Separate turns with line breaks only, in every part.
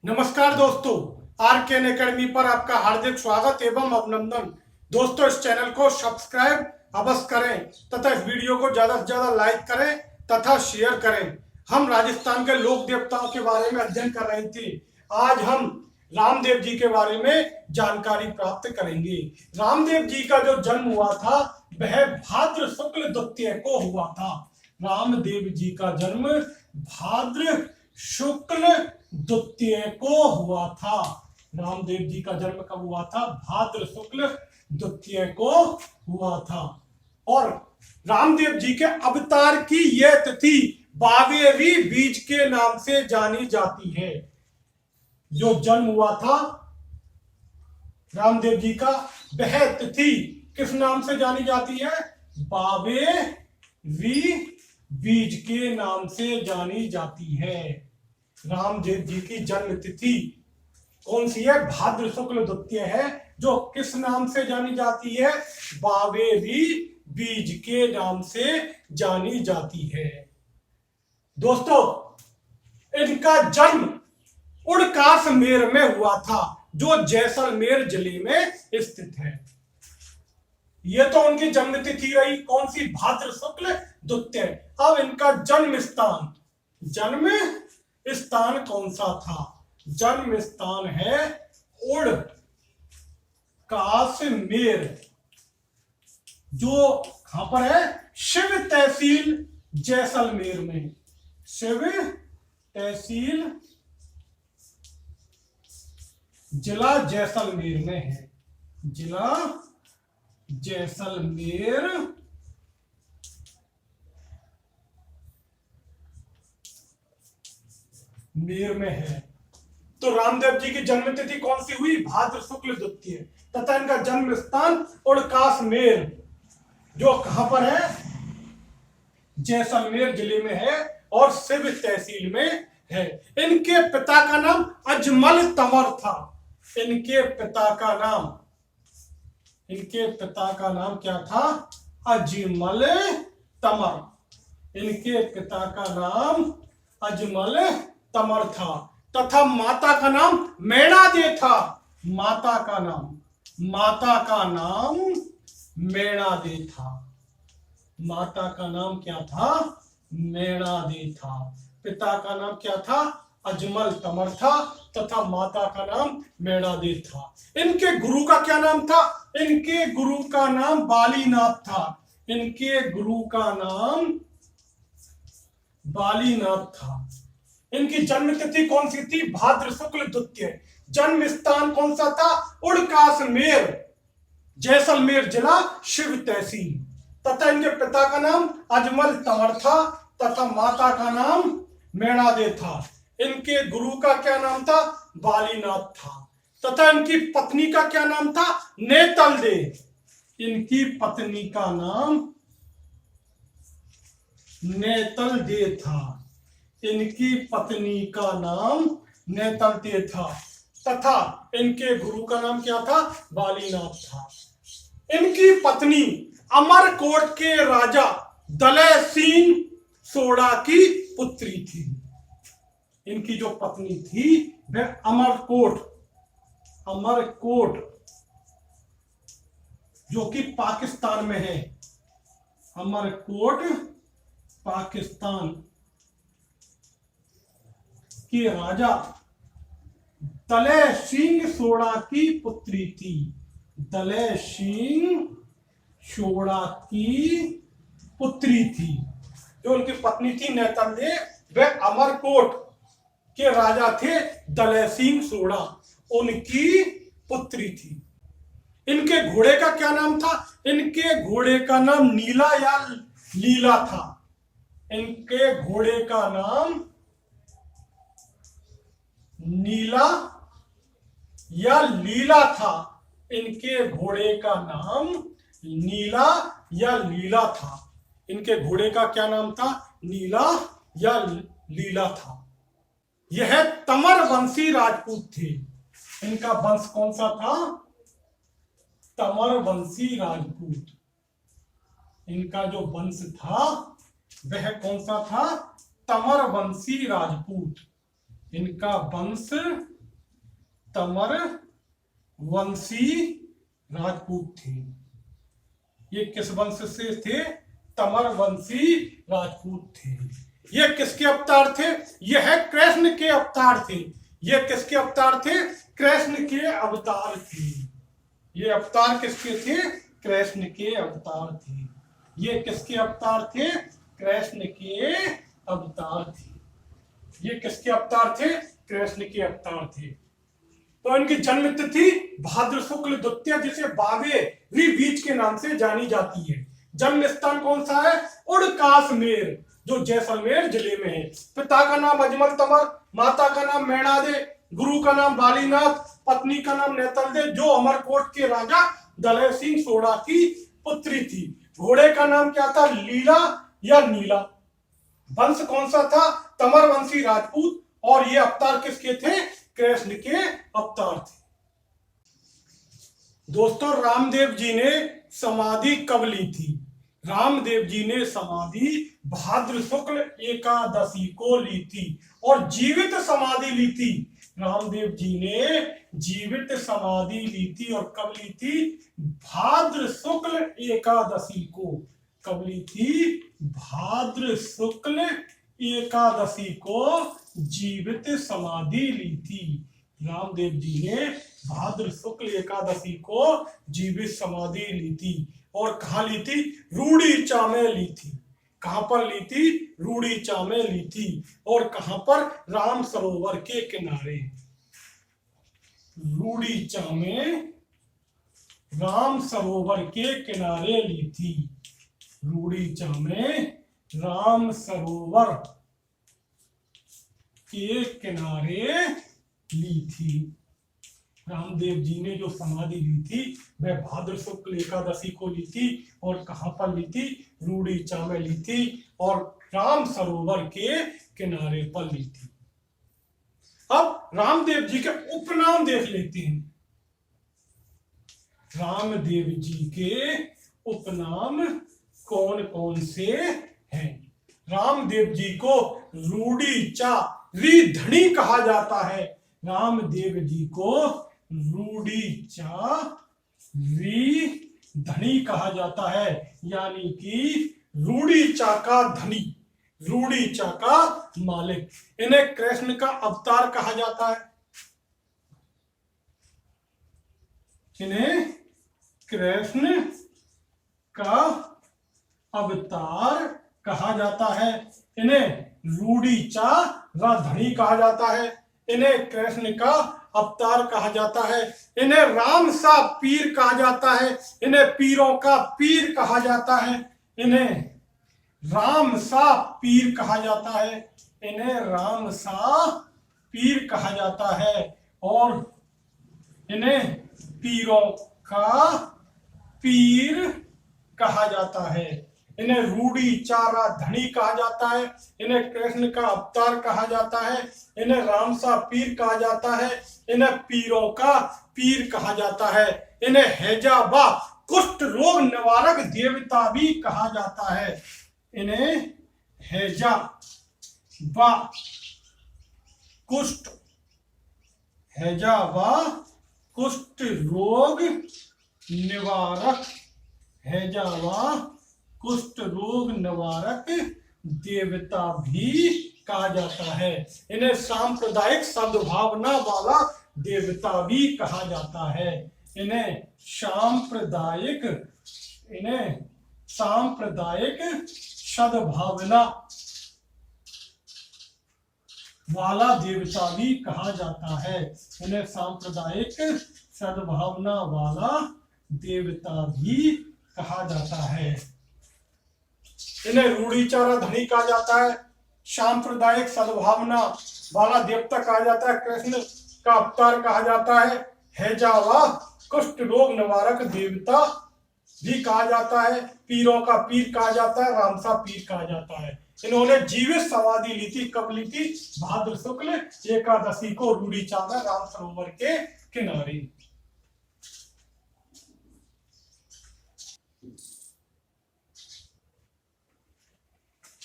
नमस्कार दोस्तों, आरकेएन एकेडमी पर आपका हार्दिक स्वागत एवं अभिनंदन। दोस्तों, इस चैनल को सब्सक्राइब अवश्य करें तथा इस वीडियो को ज्यादा से ज्यादा लाइक करें तथा शेयर करें। हम राजस्थान के लोक देवताओं के बारे में अध्ययन कर रहे थे। आज हम रामदेव जी के बारे में जानकारी प्राप्त करेंगे। रामदेव जी का जो जन्म हुआ था वह भाद्र शुक्ल द्वितीय को हुआ था। रामदेव जी का जन्म भाद्र शुक्ल द्वितीय को हुआ था। रामदेव जी का जन्म कब हुआ था? भाद्र शुक्ल द्वितीय को हुआ था। और रामदेव जी के अवतार की यह तिथि 22वीं बीज के नाम से जानी जाती है। जो जन्म हुआ था रामदेव जी का, वह तिथि किस नाम से जानी जाती है? 22वीं बीज के नाम से जानी जाती है। रामदेव जी की जन्म तिथि कौन सी है? भाद्र शुक्ल द्वितीय है, जो किस नाम से जानी जाती है? 22वीं बीज के नाम से जानी जाती है। दोस्तों, इनका जन्म उड़कासमेर में हुआ था, जो जैसलमेर जिले में स्थित है। यह तो उनकी जन्म तिथि रही, कौन सी? भाद्र शुक्ल द्वितीय। अब इनका जन्म स्थान कौन सा था? जन्म स्थान है उड़कासमेर, जो कहां पर है? शिव तहसील जैसलमेर में। शिव तहसील जिला जैसलमेर में है। जिला जैसलमेर में है। तो रामदेव जी की जन्म तिथि कौन सी हुई? भाद्र शुक्ल द्वितीय। तथा इनका जन्म स्थान उड़कासमेर, जो कहां पर है? जैसलमेर जिले में है और शिव तहसील में है। इनके पिता का नाम अजमल तंवर था। इनके पिता का नाम क्या था? अजमल तंवर। इनके पिता का नाम अजमल तंवर था। तथा माता का नाम मैणा दे था। माता का नाम मैणा दे था। माता का नाम क्या था? मैणा दे था। पिता का नाम क्या था? अजमल तंवर था तथा माता का नाम मैणा दे था। इनके गुरु का क्या नाम था? इनके गुरु का नाम बालीनाथ था। इनके गुरु का नाम बालीनाथ था। इनकी जन्म तिथि कौन सी थी? भाद्र शुक्ल द्वितीय। जन्म स्थान कौन सा था? उड़कासमेर, जैसलमेर जिला, शिव तहसील। तथा इनके पिता का नाम अजमल तंवर था तथा माता का नाम मैणा दे था। इनके गुरु का क्या नाम था? बालीनाथ था। तथा इनकी पत्नी का क्या नाम था? नेतल दे। इनकी पत्नी का नाम नेतल दे था। इनकी पत्नी का नाम नेतल दे था तथा इनके गुरु का नाम क्या था? बालीनाथ था। इनकी पत्नी अमरकोट के राजा दलय सिंह सोड़ा की पुत्री थी। इनकी जो पत्नी थी वह अमरकोट जो कि पाकिस्तान में है। अमरकोट पाकिस्तान के राजा दलय सिंह सोड़ा की पुत्री थी। दलय सिंह सोड़ा की पुत्री थी। जो उनकी पत्नी थी नेतल दे, वह अमरकोट के राजा थे दलय सिंह सोड़ा, उनकी पुत्री थी। इनके घोड़े का क्या नाम था? इनके घोड़े का नाम नीला या लीला था। इनके घोड़े का नाम नीला या लीला था। इनके घोड़े का नाम नीला या लीला था। इनके घोड़े का क्या नाम था? नीला या लीला था। यह तंवर वंशी राजपूत थे। इनका वंश कौन सा था? तंवर वंशी राजपूत। इनका जो वंश था वह कौन सा था? तंवर वंशी राजपूत। इनका वंश तमर वंशी राजपूत थे। ये किस वंश से थे? तमर वंशी राजपूत थे। ये किसके अवतार थे? ये है कृष्ण के अवतार थे। ये किसके अवतार थे? कृष्ण के अवतार थे। ये अवतार किसके थे? कृष्ण के अवतार थे। ये किसके अवतार थे? कृष्ण के अवतार थे। ये किसके अवतार थे? कृष्ण के अवतार थे। तो इनकी जन्म तिथि भाद्र शुक्ल द्वितीया, जिसे बावे बीज के नाम से जानी जाती है। जन्म स्थान कौन सा है? उड़कासमेर, जो जैसलमेर जिले में है। पिता का नाम अजमल तमर, माता का नाम मैणा दे, गुरु का नाम बालीनाथ, पत्नी का नाम नेतल दे, जो अमरकोट के राजा दलय सिंह सोढ़ा की पुत्री थी। घोड़े का नाम क्या था? लीला या नीला। वंश कौन सा था? तमर वंशी राजपूत। और ये अवतार किसके थे? कृष्ण के अवतार थे। दोस्तों, रामदेव जी ने समाधि कब ली थी? रामदेव जी ने समाधि भाद्र शुक्ल एकादशी को ली थी। और जीवित समाधि ली थी। रामदेव जी ने जीवित समाधि ली थी। और कब ली थी? भाद्र शुक्ल एकादशी को। कब ली थी? भाद्र शुक्ल एकादशी को जीवित समाधि ली थी। रामदेव जी ने भाद्र शुक्ल एकादशी को जीवित समाधि ली थी। और कहाँ ली थी? रूड़ीचा में ली थी। कहां पर ली थी? रूड़ीचा में ली थी। और कहां पर? राम सरोवर के किनारे। रूड़ीचा में राम सरोवर के किनारे ली थी। रूड़ीचा में राम सरोवर के किनारे ली थी। रामदेव जी ने जो समाधि ली थी वह भाद्र शुक्ल एकादशी को ली थी। और कहां पर ली थी? रूड़ीचा में ली थी। और राम सरोवर के किनारे पर ली थी। अब रामदेव जी के उपनाम देख लेते हैं। रामदेव जी के उपनाम कौन कौन से हैं? रामदेव जी को रूड़ीचा धनी कहा जाता है। रामदेव जी को रूड़ीचा धनी कहा जाता है। यानी कि रूड़ीचा का धनी, रूड़ीचा का मालिक। इन्हें कृष्ण का अवतार कहा जाता है। इन्हें कृष्ण का अवतार कहा जाता है। इन्हें रूड़ीचा धनी कहा जाता है। इन्हें कृष्ण का अवतार कहा जाता है। इन्हें राम सा पीर कहा जाता है। इन्हें पीरों का पीर कहा जाता है। इन्हें राम सा पीर कहा जाता है। इन्हें राम सा पीर कहा जाता है। और इन्हें पीरों का पीर कहा जाता है। इन्हें रूड़ीचारा धनी कहा जाता है। इन्हें कृष्ण का अवतार कहा जाता है। इन्हें राम सा पीर कहा जाता है। इन्हें पीरों का पीर कहा जाता है। इन्हें हैजा व कुष्ठ रोग निवारक देवता भी कहा जाता है। इन्हें हैजा व कुष्ठ हैजा व कुष्ठ रोग निवारक हैजा व कुष्ठ रोग निवारक देवता भी कहा जाता है। इन्हें सांप्रदायिक सद्भावना वाला देवता भी कहा जाता है। इन्हें सांप्रदायिक सद्भावना वाला देवता भी कहा जाता है। इन्हें सांप्रदायिक सद्भावना वाला देवता भी कहा जाता है। इन्हें रूड़ीचारा धनी कहा जाता है। सांप्रदायिक सद्भावना वाला देवता कहा जाता है। कृष्ण का अवतार कहा जाता है। हैजा व कुष्ठ रोग निवारक देवता भी कहा जाता है। पीरों का पीर कहा जाता है। रामसा पीर कहा जाता है। इन्होंने जीवित समाधि ली थी। कब ली थी? भाद्र शुक्ल एकादशी को रूड़ीचा में राम सरोवर के किनारे।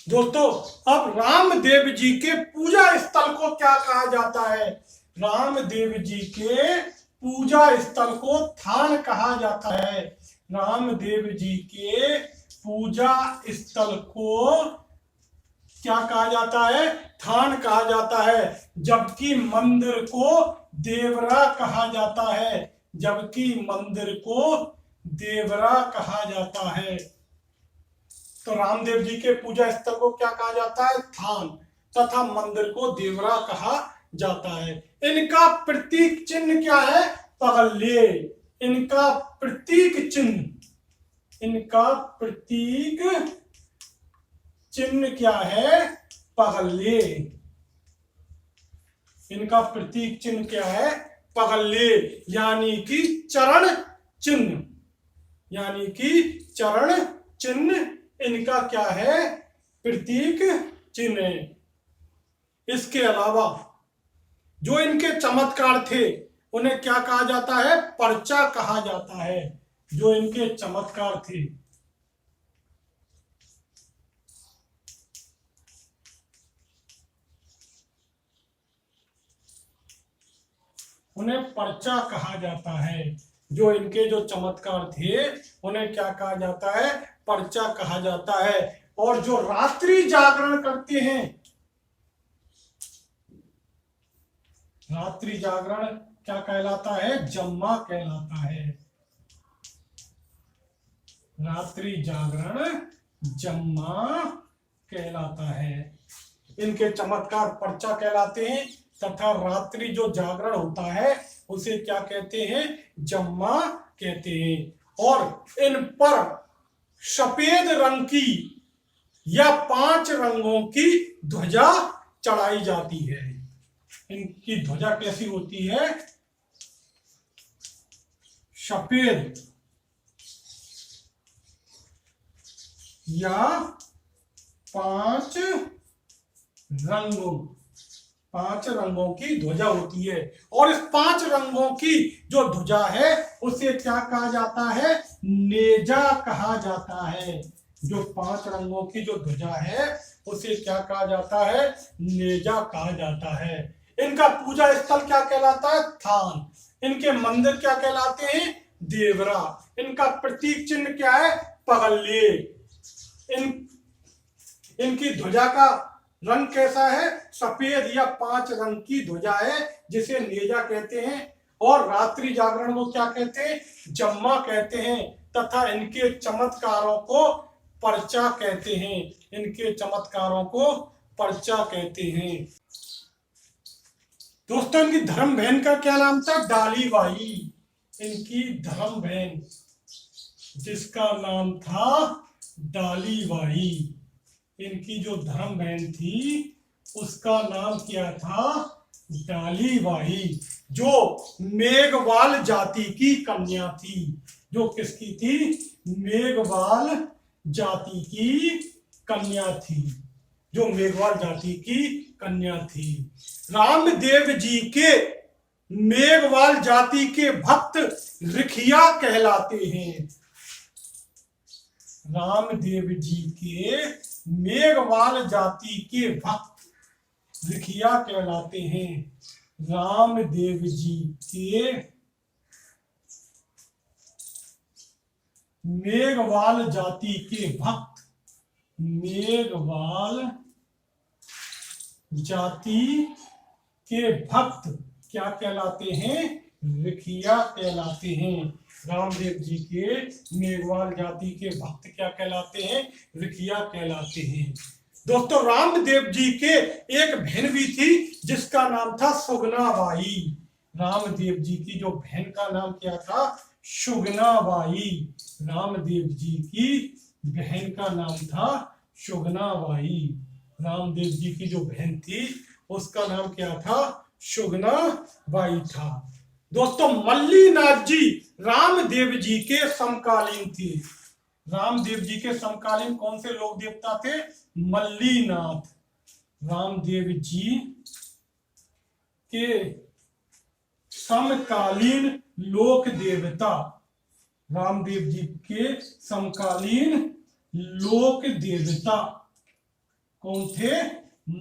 दोस्तों, अब रामदेव जी के पूजा स्थल को क्या कहा जाता है? रामदेव जी के पूजा स्थल को थान कहा जाता है। रामदेव जी के पूजा स्थल को क्या कहा जाता है? थान कहा जाता है। जबकि मंदिर को देवरा कहा जाता है। जबकि मंदिर को देवरा कहा जाता है। तो रामदेव जी के पूजा स्थल को क्या कहा जाता है? थान। तथा मंदिर को देवरा कहा जाता है। इनका प्रतीक चिन्ह क्या है? पगल्ले। इनका प्रतीक चिन्ह, इनका प्रतीक चिन्ह क्या है? पगल्ले। इनका प्रतीक चिन्ह क्या है? पगल्ले, यानी कि चरण चिन्ह। यानी कि चरण चिन्ह इनका क्या है? प्रतीक चिन्ह। इसके अलावा जो इनके चमत्कार थे उन्हें क्या कहा जाता है? पर्चा कहा जाता है। जो इनके चमत्कार थे उन्हें पर्चा कहा जाता है। जो इनके जो चमत्कार थे उन्हें क्या कहा जाता है? पर्चा कहा जाता है। और जो रात्रि जागरण करते हैं, रात्रि जागरण क्या कहलाता है? जम्मा कहलाता है। रात्रि जागरण जम्मा कहलाता है। इनके चमत्कार पर्चा कहलाते हैं तथा रात्रि जो जागरण होता है उसे क्या कहते हैं? जम्मा कहते हैं। और इन पर सफेद रंग की या 5 रंगों की ध्वजा चढ़ाई जाती है। इनकी ध्वजा कैसी होती है? सफेद या 5 रंगों की ध्वजा होती है। और इस 5 रंगों की जो ध्वजा है उसे क्या कहा जाता है? नेजा कहा जाता है। जो 5 रंगों की जो ध्वजा है उसे क्या कहा जाता है? नेजा कहा जाता है। इनका पूजा स्थल क्या कहलाता है? थान। इनके मंदिर क्या कहलाते हैं? देवरा। इनका प्रतीक चिन्ह क्या है? पगल्ले। इनकी ध्वजा का रंग कैसा है? सफेद या 5 रंग की ध्वजा है जिसे नेजा कहते हैं। और रात्रि जागरण को क्या कहते हैं? जम्मा कहते हैं। तथा इनके चमत्कारों को पर्चा कहते हैं। इनके चमत्कारों को पर्चा कहते हैं। दोस्तों, इनकी धर्म बहन का क्या नाम था? डालीबाई। इनकी धर्म बहन जिसका नाम था डालीबाई, इनकी जो धर्म बहन थी उसका नाम क्या था? डालीबाई। जो मेघवाल जाति की कन्या थी। जो किसकी थी? मेघवाल जाति की कन्या थी। जो मेघवाल जाति की कन्या थी। रामदेव जी के मेघवाल जाति के भक्त रिखिया कहलाते हैं। रामदेव जी के मेघवाल जाति के भक्त रिखिया कहलाते हैं। रामदेव जी के मेघवाल जाति के भक्त, मेघवाल जाति के भक्त क्या कहलाते हैं? रिखिया कहलाते हैं। रामदेव जी के मेघवाल जाति के भक्त क्या कहलाते हैं? रिखिया कहलाते हैं। दोस्तों, रामदेव जी के एक बहन भी थी जिसका नाम था सुगनाबाई। रामदेव जी की जो बहन का नाम क्या था? सुगनाबाई। रामदेव जी की बहन का नाम था सुगनाबाई। रामदेव जी की जो बहन थी उसका नाम क्या था? सुगनाबाई था। दोस्तों, मल्लीनाथ जी रामदेव जी के समकालीन थे। रामदेव जी के समकालीन कौन से लोक देवता थे? मल्लीनाथ। रामदेव जी के समकालीन लोक देवता, रामदेव जी के समकालीन लोक देवता कौन थे?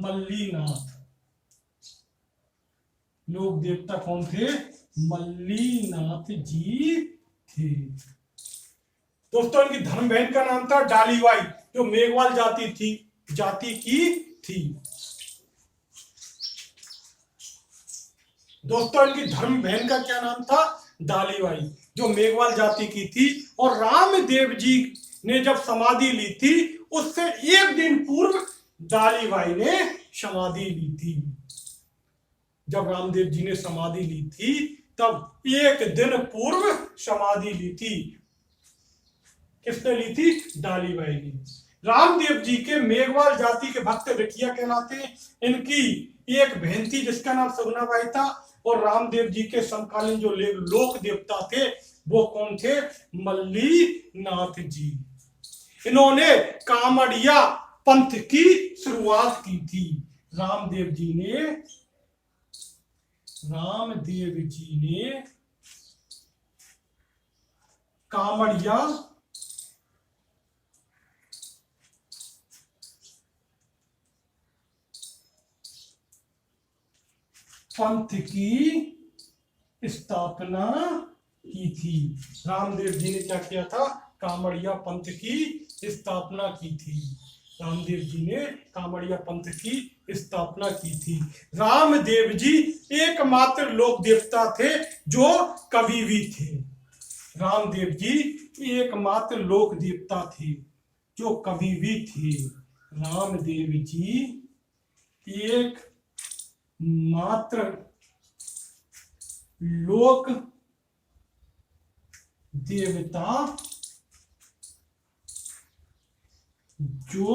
मल्लीनाथ। लोक देवता कौन थे? मल्लीनाथ जी थे। दोस्तों इनकी धर्म बहन का नाम था डालीबाई, जो मेघवाल जाति की थी। दोस्तों इनकी धर्म बहन का क्या नाम था? डालीबाई, जो मेघवाल जाति की थी। और रामदेव जी ने जब समाधि ली थी उससे एक दिन पूर्व डालीबाई ने समाधि ली थी। जब रामदेव जी ने समाधि ली थी तब एक दिन पूर्व समाधि ली थी। किसने ली थी? डालीबाई ने। रामदेव जी के मेघवाल जाति के भक्त रिठिया कहलाते हैं। इनकी एक बहन थी जिसका नाम सगुनाबाई था। और रामदेव जी के समकालीन जो लोक देवता थे वो कौन थे? मल्लीनाथ जी। इन्होंने कामड़िया पंथ की शुरुआत की थी। रामदेव जी ने कामड़िया पंथ की स्थापना की थी। रामदेव जी ने क्या किया था? कामड़िया पंथ की स्थापना की थी। रामदेव जी ने कामड़िया पंथ की स्थापना की थी। रामदेव जी एकमात्र लोक देवता थे जो कवि भी थे। रामदेव जी एकमात्र लोक देवता थे जो कवि भी थे। रामदेव जी एक मात्र लोक देवता जो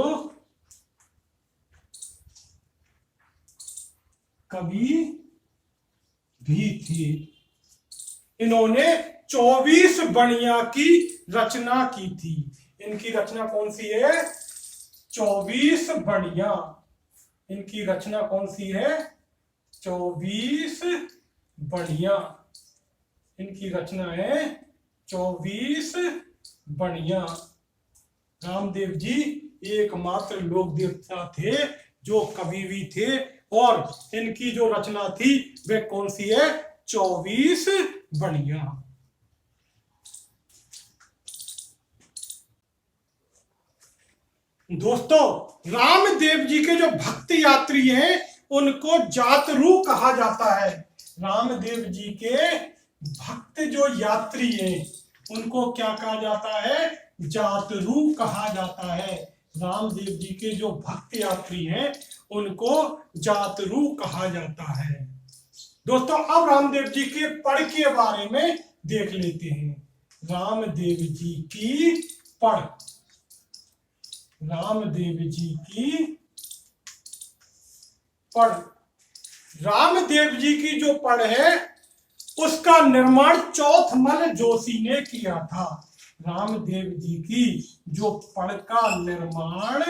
कवि भी थे। इन्होंने 24 बणिया की रचना की थी। इनकी रचना कौन सी है? 24 बणिया। इनकी रचना कौन सी है? 24 बणिया। इनकी रचना है 24 बणिया। रामदेव जी एकमात्र लोक देवता थे जो कवि भी थे। और इनकी जो रचना थी वे कौन सी है? 24 बणिया। दोस्तों रामदेव जी के जो भक्त यात्री हैं उनको जातरू कहा जाता है। रामदेव जी के भक्त जो यात्री हैं उनको क्या कहा जाता है? जातरू कहा जाता है। रामदेव जी के जो भक्त यात्री हैं उनको जातरू कहा जाता है। दोस्तों अब रामदेव जी के पढ़ के बारे में देख लेते हैं। रामदेव जी की पढ़। रामदेव जी की पढ़। रामदेव जी की जो पढ़ है उसका निर्माण चौथमल जोशी ने किया था। रामदेव जी की जो पढ़ का निर्माण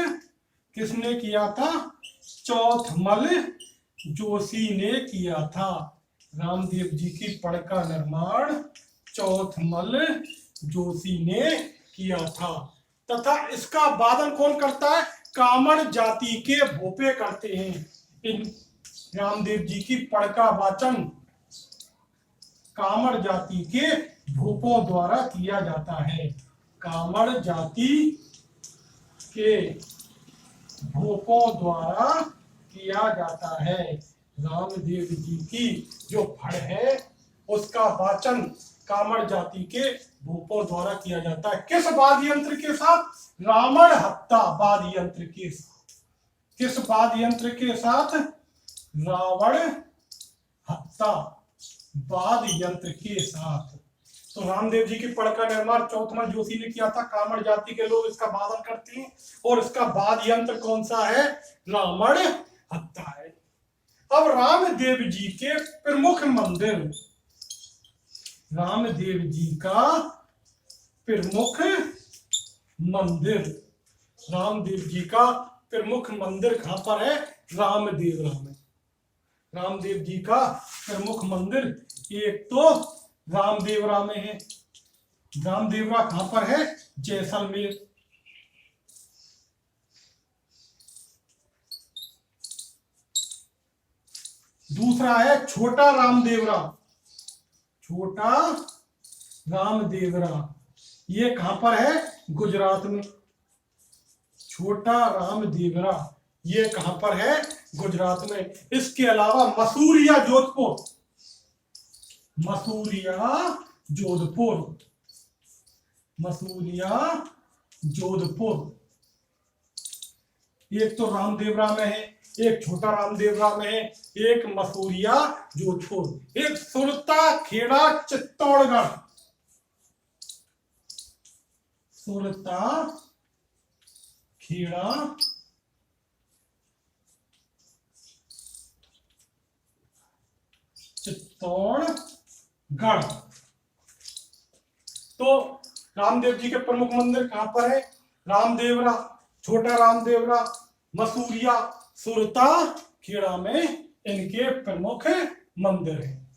किसने किया था? चौथमल जोशी ने किया था। रामदेव जी की पढ़ का निर्माण चौथमल जोशी ने किया था। तथा इसका वादन कौन करता है? कामड़ जाति के भोपे करते हैं। इन रामदेव जी की पढ़ का वाचन कामड़ जाति के भूपों द्वारा किया जाता है। कामड़ जाति के भूपों द्वारा किया जाता है। रामदेव जी की जो पढ़ है उसका वाचन कामड़ जाति के भूपों द्वारा किया जाता है। किस वाद्य यंत्र के साथ? रावण हत्ता वाद्य यंत्र के साथ। किस वाद्य यंत्र के साथ? रावण हत्ता वाद्य यंत्र के साथ। तो रामदेव जी की पढ़ का निर्माण चौथमल जोशी ने किया था। कामड़ जाति के लोग इसका वादन करते हैं और इसका वाद्य यंत्र कौन सा है? रावण हत्ता है। अब रामदेव जी के प्रमुख मंदिर। रामदेव जी का प्रमुख मंदिर। रामदेव जी का प्रमुख मंदिर कहां पर है? रामदेवरा में। रामदेव जी का प्रमुख मंदिर एक तो रामदेवरा में है। रामदेवरा कहां पर है? जैसलमेर। दूसरा है छोटा रामदेवरा। छोटा रामदेवरा ये कहां पर है? गुजरात में। छोटा रामदेवरा ये कहां पर है? गुजरात में। इसके अलावा मसूरिया जोधपुर। मसूरिया जोधपुर। मसूरिया जोधपुर एक तो रामदेवरा में है, एक छोटा रामदेवरा में है, एक मसूरिया जोधपुर, एक सुरता खेड़ा चित्तौड़गढ़। सुरता खेड़ा चित्तौड़गढ़। तो रामदेव जी के प्रमुख मंदिर कहां पर है? रामदेवरा, छोटा रामदेवरा, मसूरिया, सुरता खेड़ा में इनके प्रमुख मंदिर हैं।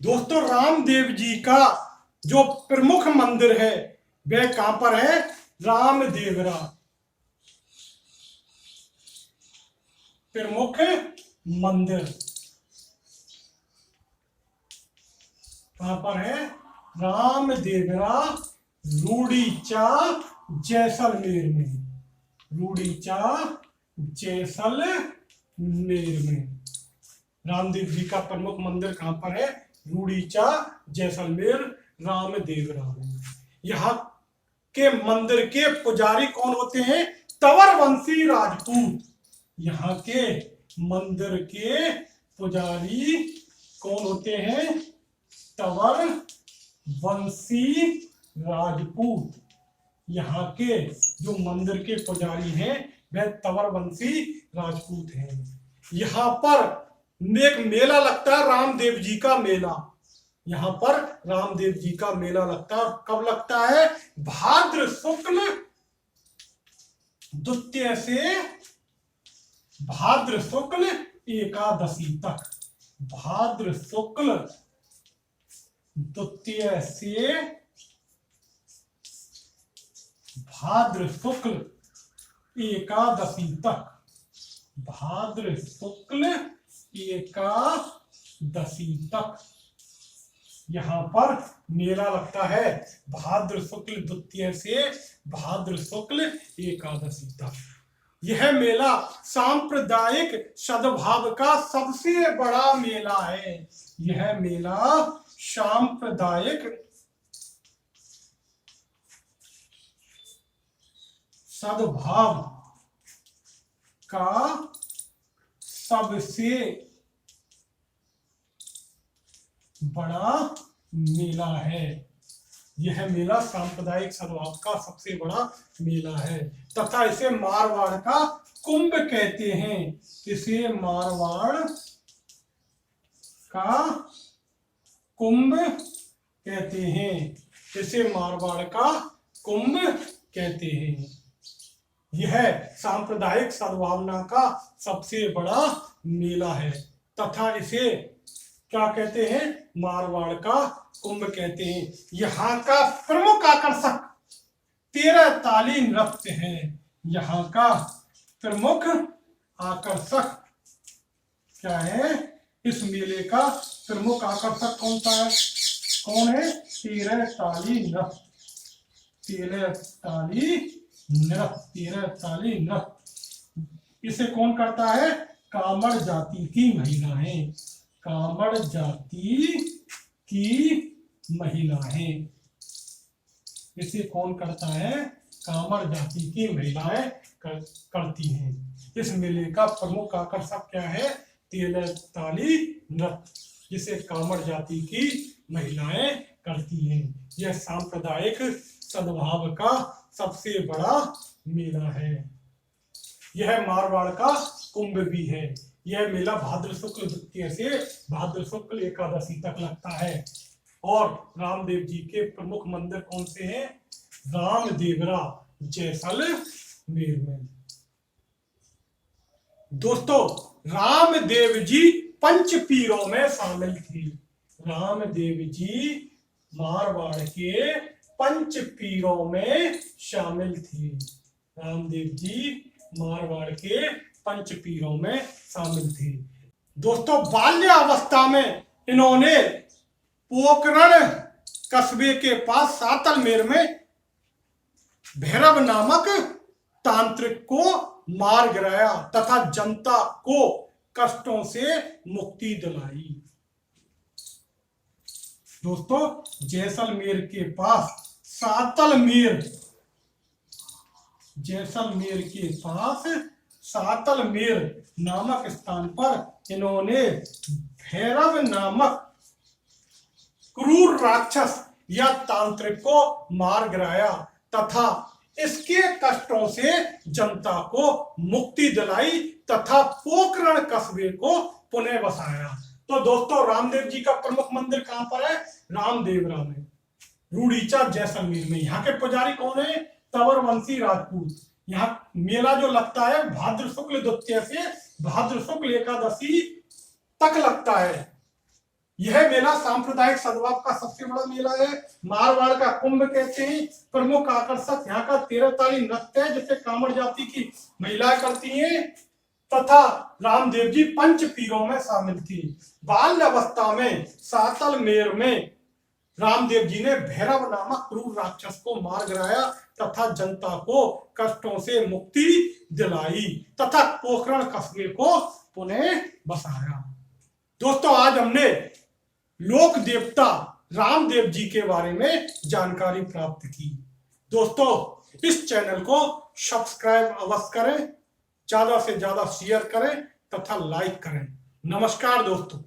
दोस्तों रामदेव जी का जो प्रमुख मंदिर है वह कहां पर है? रामदेवरा। प्रमुख मंदिर कहां पर है? रामदेवरा, रूड़ीचा, जैसलमेर में। रूड़ीचा, जैसलमेर में रामदेव जी का प्रमुख मंदिर कहां पर है? रूड़ीचा, जैसलमेर, रामदेवरा में। यहाँ के मंदिर के पुजारी कौन होते हैं? तंवरवंशी राजपूत। यहाँ के मंदिर के पुजारी कौन होते हैं? तंवरवंशी राजपूत। यहाँ के जो मंदिर के पुजारी हैं वह तंवरवंशी राजपूत हैं। यहाँ पर एक मेला लगता है, रामदेव जी का मेला। यहाँ पर रामदेव जी का मेला लगता है। और कब लगता है? भाद्र शुक्ल द्वितीय से भाद्र शुक्ल एकादशी तक। भाद्र शुक्ल द्वितीय से भाद्र शुक्ल एकादशी तक। भाद्र शुक्ल एकादशी तक यहाँ पर मेला लगता है। भाद्र शुक्ल द्वितीय से भाद्र शुक्ल एकादशी तक। यह मेला सांप्रदायिक सद्भाव का सबसे बड़ा मेला है। यह मेला सांप्रदायिक सद्भाव का सबसे बड़ा मेला है। यह मेला सांप्रदायिक सद्भाव का सबसे बड़ा मेला है तथा इसे मारवाड़ का कुंभ कहते हैं। इसे मारवाड़ का कुंभ कहते हैं। इसे मारवाड़ का कुंभ कहते हैं। यह सांप्रदायिक सद्भावना का सबसे बड़ा मेला है तथा इसे क्या कहते हैं? मारवाड़ का कुंभ कहते हैं। यहाँ का प्रमुख आकर्षक 13 ताली नृत्य है। यहाँ का प्रमुख आकर्षक क्या है? इस मेले का प्रमुख आकर्षक कौन सा है? कौन है? 13 ताली नृत्य। 13 ताली नृत्य। 13 ताली नृत्य इसे कौन करता है? कामड़ जाति की महिलाएं। कामड़ जाति की महिलाएं। इसे कौन करता है? कामड़ जाति की महिलाएं करती हैं। इस मेले का प्रमुख आकर्षक क्या है? 13 ताली नृत्य, जिसे कामड़ जाति की महिलाएं करती हैं। यह सांप्रदायिक सद्भाव का सबसे बड़ा मेला है। यह मारवाड़ का कुंभ भी है। यह मेला भाद्र शुक्ल द्वितीय से भाद्र शुक्ल एकादशी तक लगता है। और रामदेव जी के प्रमुख मंदिर कौन से हैं? रामदेवरा, जैसलमेर में। दोस्तों रामदेव जी पंच पीरों में शामिल थे। रामदेव जी मारवाड़ के पंच पीरों में शामिल थे। रामदेव जी मारवाड़ के पंचपीरों में शामिल थे। दोस्तों बाल्यावस्था में इन्होंने पोखरण कस्बे के पास सातलमेर में भैरव नामक तांत्रिक को मार गिराया तथा जनता को कष्टों से मुक्ति दिलाई। दोस्तों जैसलमेर के पास जैसलमेर के पास सातलमेर नामक स्थान पर इन्होंने भैरव नामक क्रूर राक्षस या तांत्रिक को मार गिराया तथा इसके कष्टों से जनता को मुक्ति दिलाई तथा पोखरण कस्बे को पुनः बसाया। तो दोस्तों रामदेव जी का प्रमुख मंदिर कहां पर है? रामदेवरा में, रूड़ीचा जैसलमेर में। यहाँ के पुजारी कौन है? तंवरवंशी राजपूत। यहाँ मेला जो लगता है भाद्र शुक्ल द्वितीया से भाद्र शुक्ल एकादशी तक लगता है। यह मेला सांप्रदायिक सद्भाव का सबसे बड़ा मेला है। मारवाड़ का कुंभ कहते हैं। प्रमुख आकर्षक यहाँ का 13 ताली नृत्य है जिसे कांवड़ जाति की महिलाएं करती हैं तथा रामदेव जी पंच पीरों में शामिल थी। बाल्य अवस्था में सातलमेर में रामदेव जी ने भैरव नामक क्रूर राक्षस को मार गिराया तथा जनता को कष्टों से मुक्ति दिलाई तथा पोखरण कस्बे को पुनः बसाया। दोस्तों आज हमने लोक देवता रामदेव जी के बारे में जानकारी प्राप्त की। दोस्तों इस चैनल को सब्सक्राइब अवश्य करें, ज्यादा से ज्यादा शेयर करें तथा लाइक करें। नमस्कार दोस्तों।